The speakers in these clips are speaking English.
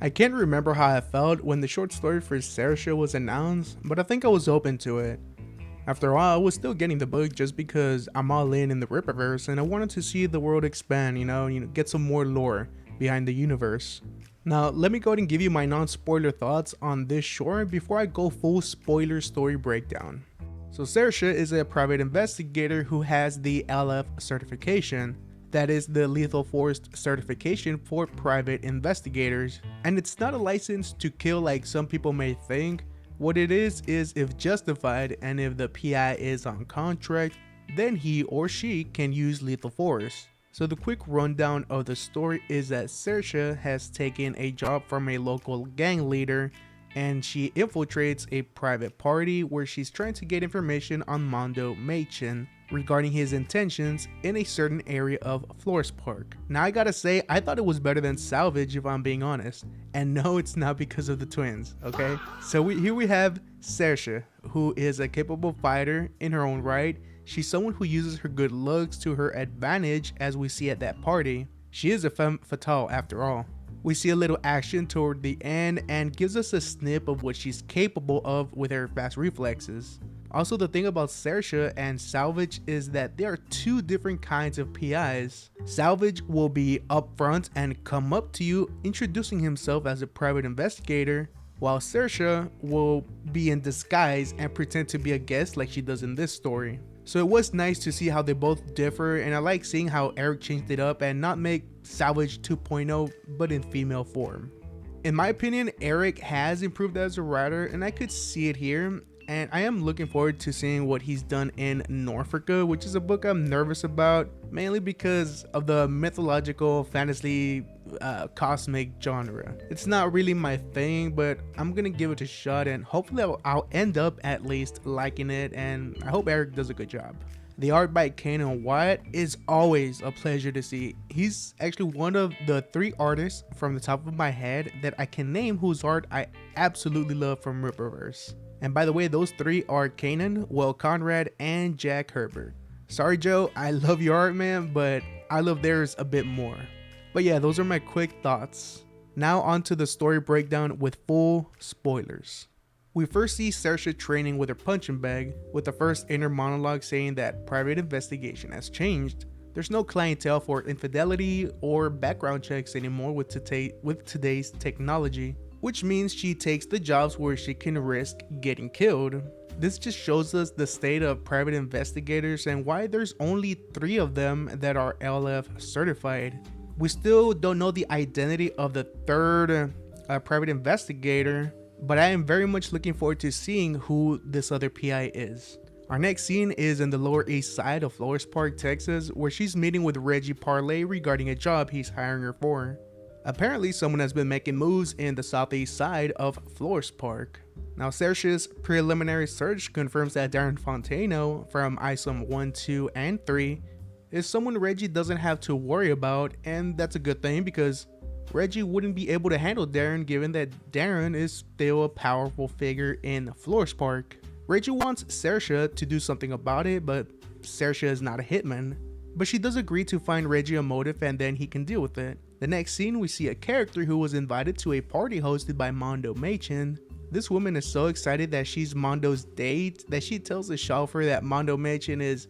I can't remember how I felt when the short story for Saoirse was announced, but I think I was open to it. After all, I was still getting the book just because I'm all in the Rippaverse and I wanted to see the world expand, get some more lore behind the universe. Now, let me go ahead and give you my non-spoiler thoughts on this short before I go full spoiler story breakdown. So Saoirse is a private investigator who has the LF certification, that is the Lethal Force certification for private investigators, and it's not a license to kill like some people may think. What it is if justified and if the PI is on contract, then he or she can use lethal force. So the quick rundown of the story is that Saoirse has taken a job from a local gang leader and she infiltrates a private party where she's trying to get information on Mondo Machin regarding his intentions in a certain area of Flores Park. Now I gotta say, I thought it was better than Salvage if I'm being honest. And no, it's not because of the twins, okay? So here we have Saoirse, who is a capable fighter in her own right. She's someone who uses her good looks to her advantage as we see at that party. She is a femme fatale after all. We see a little action toward the end and gives us a snip of what she's capable of with her fast reflexes. Also, the thing about Saoirse and Salvage is that there are two different kinds of PIs. Salvage will be upfront and come up to you introducing himself as a private investigator, while Saoirse will be in disguise and pretend to be a guest like she does in this story. So it was nice to see how they both differ, and I like seeing how Eric changed it up and not make Salvage 2.0 but in female form. In my opinion, Eric has improved as a writer and I could see it here. And I am looking forward to seeing what he's done in Norfolka, which is a book I'm nervous about, mainly because of the mythological fantasy cosmic genre. It's not really my thing, but I'm gonna give it a shot and hopefully I'll end up at least liking it, and I hope Eric does a good job. The art by Kanan Wyatt is always a pleasure to see. He's actually one of the 3 artists from the top of my head that I can name whose art I absolutely love from Rippaverse. And by the way, those 3 are Kanan, Will Conrad, and Jack Herbert. Sorry Joe, I love your art man, but I love theirs a bit more. But yeah, those are my quick thoughts. Now on to the story breakdown with full spoilers. We first see Saoirse training with her punching bag, with the first inner monologue saying that private investigation has changed. There's no clientele for infidelity or background checks anymore with today's technology, which means she takes the jobs where she can risk getting killed. This just shows us the state of private investigators and why there's only 3 of them that are LF certified. We still don't know the identity of the 3rd private investigator, but I am very much looking forward to seeing who this other PI is. Our next scene is in the Lower East Side of Flores Park, Texas, where she's meeting with Reggie Parlay regarding a job he's hiring her for. Apparently, someone has been making moves in the southeast side of Flores Park. Now, Saoirse's preliminary search confirms that Darren Fontano from ISOM 1, 2, and 3 is someone Reggie doesn't have to worry about, and that's a good thing because Reggie wouldn't be able to handle Darren given that Darren is still a powerful figure in Flores Park. Reggie wants Saoirse to do something about it, but Saoirse is not a hitman. But she does agree to find Reggie a motive and then he can deal with it. The next scene, we see a character who was invited to a party hosted by Mondo Machin. This woman is so excited that she's Mondo's date that she tells the chauffeur that Mondo Machin is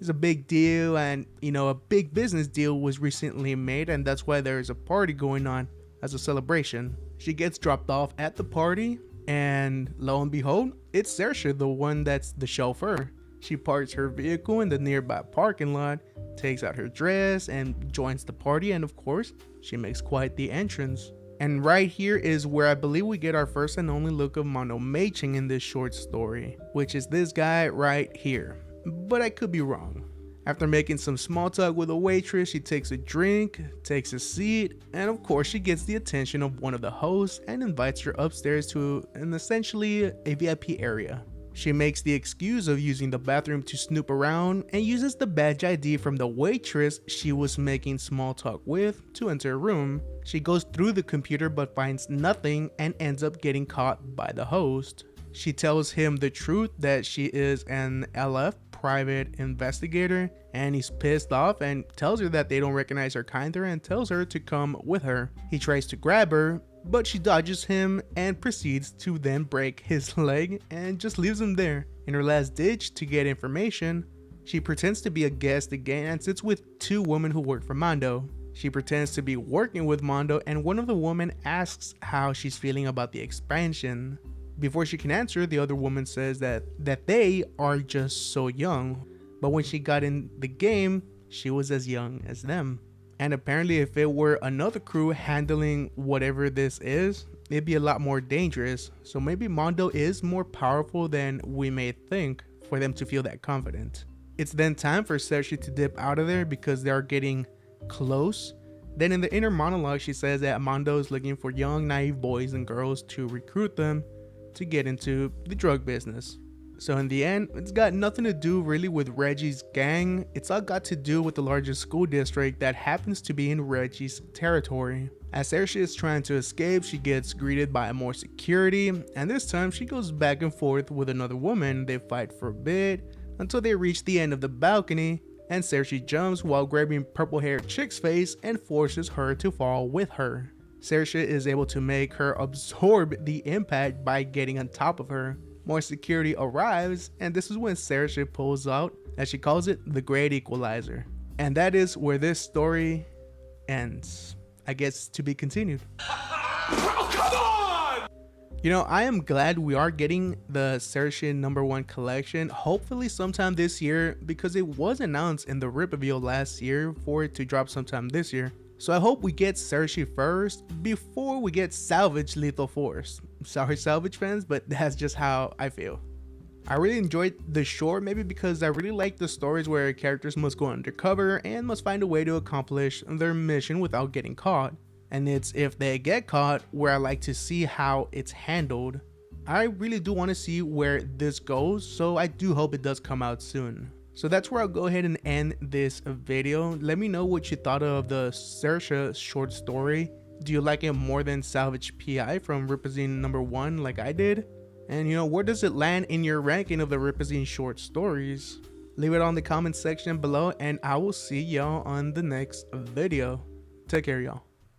a big deal, and a big business deal was recently made, and that's why there is a party going on as a celebration. She gets dropped off at the party, and lo and behold, it's Saoirse, the one that's the chauffeur. She parks her vehicle in the nearby parking lot, takes out her dress, and joins the party, and of course, she makes quite the entrance. And right here is where I believe we get our first and only look of Mondo Machin in this short story, which is this guy right here. But I could be wrong. After making some small talk with a waitress, she takes a drink, takes a seat, and of course she gets the attention of one of the hosts and invites her upstairs to essentially a VIP area. She makes the excuse of using the bathroom to snoop around and uses the badge ID from the waitress she was making small talk with to enter her room. She goes through the computer but finds nothing and ends up getting caught by the host. She tells him the truth that she is an LF private investigator, and he's pissed off and tells her that they don't recognize her kind and tells her to come with her. He tries to grab her, but she dodges him and proceeds to then break his leg and just leaves him there. In her last ditch to get information, she pretends to be a guest again and sits with two women who work for Mondo. She pretends to be working with Mondo, and one of the women asks how she's feeling about the expansion. Before she can answer, the other woman says that they are just so young, but when she got in the game, she was as young as them. And apparently if it were another crew handling whatever this is, it'd be a lot more dangerous. So maybe Mondo is more powerful than we may think for them to feel that confident. It's then time for Saoirse to dip out of there because they are getting close. Then in the inner monologue, she says that Mondo is looking for young, naive boys and girls to recruit them to get into the drug business. So in the end, it's got nothing to do really with Reggie's gang. It's all got to do with the largest school district that happens to be in Reggie's territory. As Saoirse is trying to escape, she gets greeted by more security, and this time she goes back and forth with another woman. They fight for a bit until they reach the end of the balcony, and Saoirse jumps while grabbing purple-haired chick's face and forces her to fall with her. Saoirse is able to make her absorb the impact by getting on top of her. More security arrives, and this is when Saoirse pulls out, as she calls it, the Great Equalizer. And that is where this story ends. I guess to be continued. Oh, come on! You know, I am glad we are getting the Saoirse #1 collection, hopefully sometime this year, because it was announced in the Rip reveal last year for it to drop sometime this year. So I hope we get Saoirse first before we get Salvage Lethal Force. Sorry Salvage fans, but that's just how I feel. I really enjoyed the short, maybe because I really like the stories where characters must go undercover and must find a way to accomplish their mission without getting caught. And it's if they get caught where I like to see how it's handled. I really do want to see where this goes, so I do hope it does come out soon. So that's where I'll go ahead and end this video. Let me know what you thought of the Saoirse short story. Do you like it more than Salvage PI from Rippazine #1 like I did? And you know, where does it land in your ranking of the Rippazine short stories? Leave it on the comment section below, and I will see y'all on the next video. Take care, y'all.